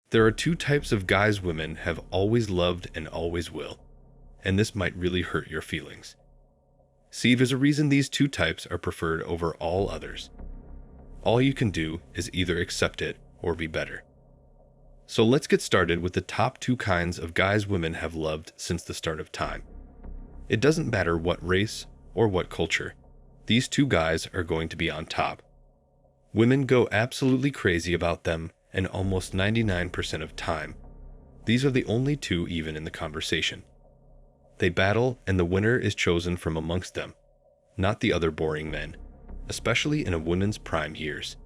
There are two types of guys women have always loved and always will, and this might really hurt your feelings. See, there's a reason these two types are preferred over all others. All you can do is either accept it or be better. So let's get started with the top two kinds of guys women have loved since the start of time. It doesn't matter what race or what culture, these two guys are going to be on top. Women go absolutely crazy about them, and almost 99% of time, these are the only two even in the conversation. They battle, and the winner is chosen from amongst them, not the other boring men, especially in a woman's prime years.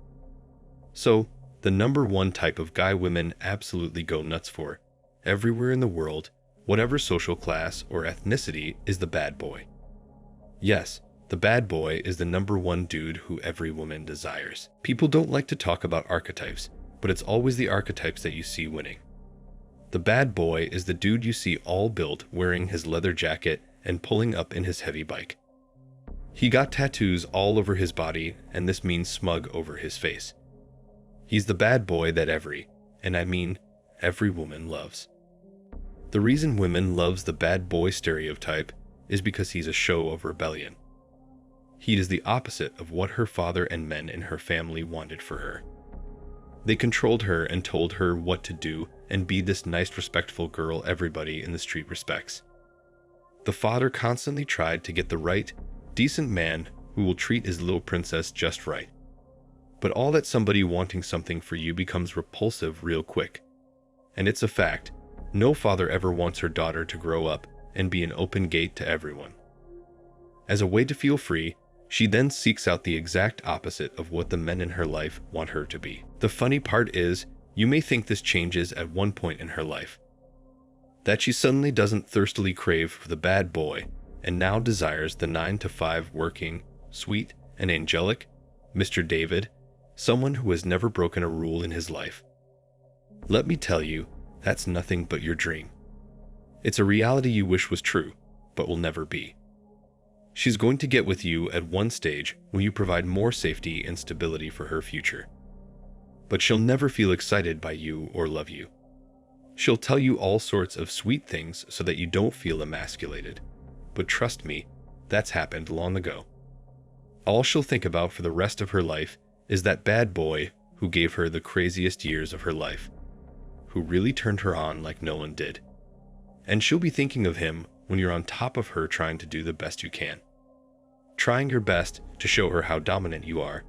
So, the number one type of guy women absolutely go nuts for, everywhere in the world, whatever social class or ethnicity, is the bad boy. Yes, the bad boy is the number one dude who every woman desires. People don't like to talk about archetypes, but it's always the archetypes that you see winning. The bad boy is the dude you see all built, wearing his leather jacket and pulling up in his heavy bike. He got tattoos all over his body, and this means smug over his face. He's the bad boy that every woman loves. The reason women loves the bad boy stereotype is because he's a show of rebellion. He is the opposite of what her father and men in her family wanted for her. They controlled her and told her what to do and be this nice, respectful girl everybody in the street respects. The father constantly tried to get the right, decent man who will treat his little princess just right. But all that somebody wanting something for you becomes repulsive real quick. And it's a fact, no father ever wants her daughter to grow up and be an open gate to everyone. As a way to feel free, she then seeks out the exact opposite of what the men in her life want her to be. The funny part is, you may think this changes at one point in her life. That she suddenly doesn't thirstily crave for the bad boy and now desires the 9-to-5 working, sweet, and angelic Mr. David, someone who has never broken a rule in his life. Let me tell you, that's nothing but your dream. It's a reality you wish was true, but will never be. She's going to get with you at one stage when you provide more safety and stability for her future. But she'll never feel excited by you or love you. She'll tell you all sorts of sweet things so that you don't feel emasculated. But trust me, that's happened long ago. All she'll think about for the rest of her life is that bad boy who gave her the craziest years of her life, who really turned her on like no one did. And she'll be thinking of him when you're on top of her trying to do the best you can. Trying your best to show her how dominant you are,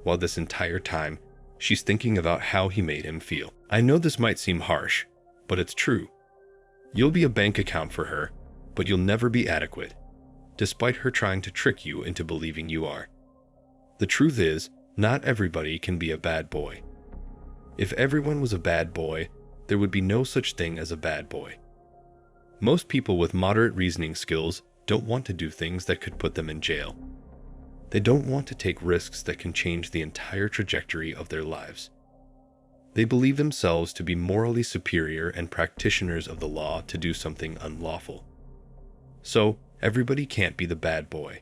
while this entire time, she's thinking about how he made him feel. I know this might seem harsh, but it's true. You'll be a bank account for her, but you'll never be adequate, despite her trying to trick you into believing you are. The truth is, not everybody can be a bad boy. If everyone was a bad boy, there would be no such thing as a bad boy. Most people with moderate reasoning skills don't want to do things that could put them in jail. They don't want to take risks that can change the entire trajectory of their lives. They believe themselves to be morally superior and practitioners of the law to do something unlawful. So, everybody can't be the bad boy.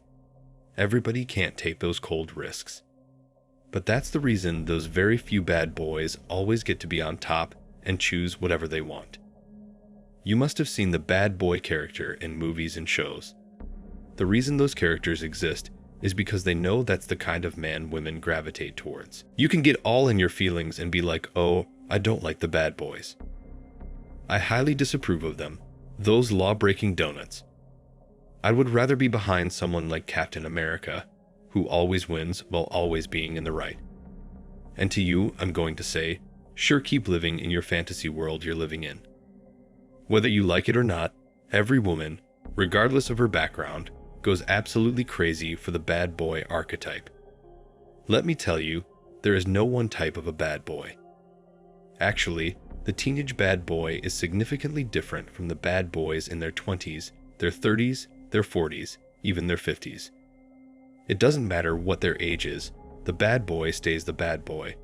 Everybody can't take those cold risks. But that's the reason those very few bad boys always get to be on top and choose whatever they want. You must have seen the bad boy character in movies and shows. The reason those characters exist is because they know that's the kind of man women gravitate towards. You can get all in your feelings and be like, oh, I don't like the bad boys. I highly disapprove of them, those law-breaking donuts. I would rather be behind someone like Captain America, who always wins while always being in the right. And to you, I'm going to say, sure, keep living in your fantasy world you're living in. Whether you like it or not, every woman, regardless of her background, goes absolutely crazy for the bad boy archetype. Let me tell you, there is no one type of a bad boy. Actually, the teenage bad boy is significantly different from the bad boys in their 20s, their 30s, their 40s, even their 50s. It doesn't matter what their age is, the bad boy stays the bad boy,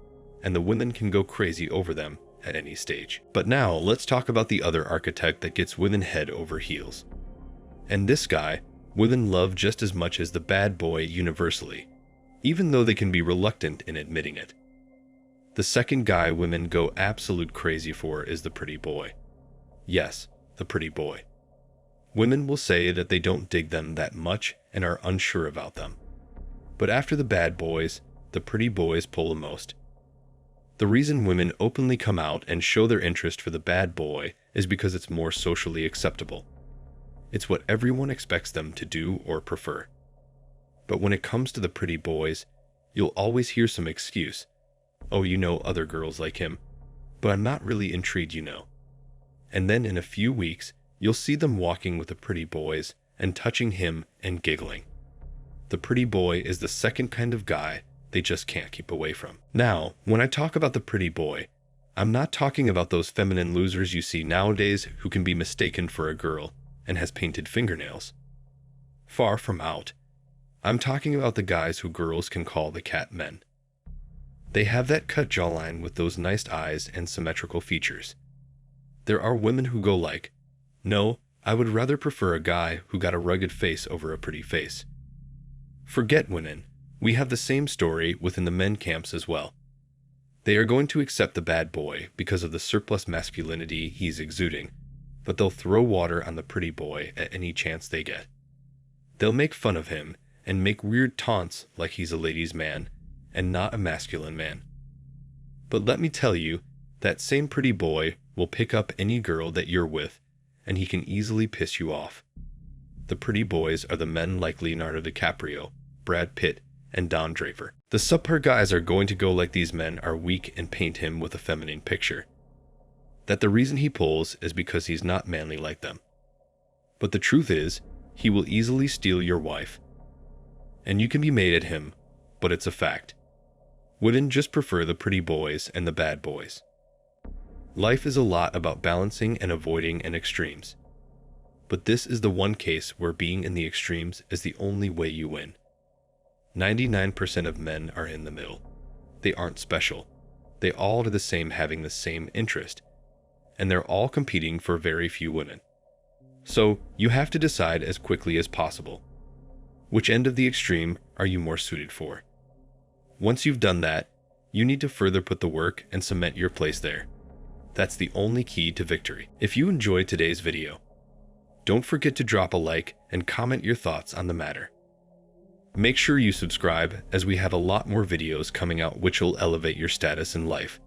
and the women can go crazy over them at any stage. But now, let's talk about the other archetype that gets women head over heels. And this guy, women love just as much as the bad boy universally, even though they can be reluctant in admitting it. The second guy women go absolute crazy for is the pretty boy. Yes, the pretty boy. Women will say that they don't dig them that much and are unsure about them. But after the bad boys, the pretty boys pull the most. The reason women openly come out and show their interest for the bad boy is because it's more socially acceptable. It's what everyone expects them to do or prefer. But when it comes to the pretty boys, you'll always hear some excuse. Oh, you know other girls like him, but I'm not really intrigued, you know. And then in a few weeks, you'll see them walking with the pretty boys and touching him and giggling. The pretty boy is the second kind of guy they just can't keep away from. Now, when I talk about the pretty boy, I'm not talking about those feminine losers you see nowadays who can be mistaken for a girl and has painted fingernails. Far from out. I'm talking about the guys who girls can call the cat men. They have that cut jawline with those nice eyes and symmetrical features. There are women who go like, no, I would rather prefer a guy who got a rugged face over a pretty face. Forget women. We have the same story within the men camps as well. They are going to accept the bad boy because of the surplus masculinity he's exuding, but they'll throw water on the pretty boy at any chance they get. They'll make fun of him and make weird taunts like he's a ladies' man and not a masculine man. But let me tell you, that same pretty boy will pick up any girl that you're with, and he can easily piss you off. The pretty boys are the men like Leonardo DiCaprio, Brad Pitt, and Don Draper. The subpar guys are going to go like these men are weak and paint him with a feminine picture. That the reason he pulls is because he's not manly like them. But the truth is, he will easily steal your wife. And you can be mad at him, but it's a fact. Women just prefer the pretty boys and the bad boys. Life is a lot about balancing and avoiding in extremes. But this is the one case where being in the extremes is the only way you win. 99% of men are in the middle. They aren't special. They all are the same, having the same interest. And they're all competing for very few women. So you have to decide as quickly as possible. Which end of the extreme are you more suited for? Once you've done that, you need to further put the work and cement your place there. That's the only key to victory. If you enjoyed today's video, don't forget to drop a like and comment your thoughts on the matter. Make sure you subscribe, as we have a lot more videos coming out which will elevate your status in life.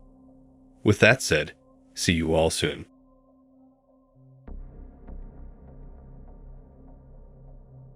With that said, see you all soon.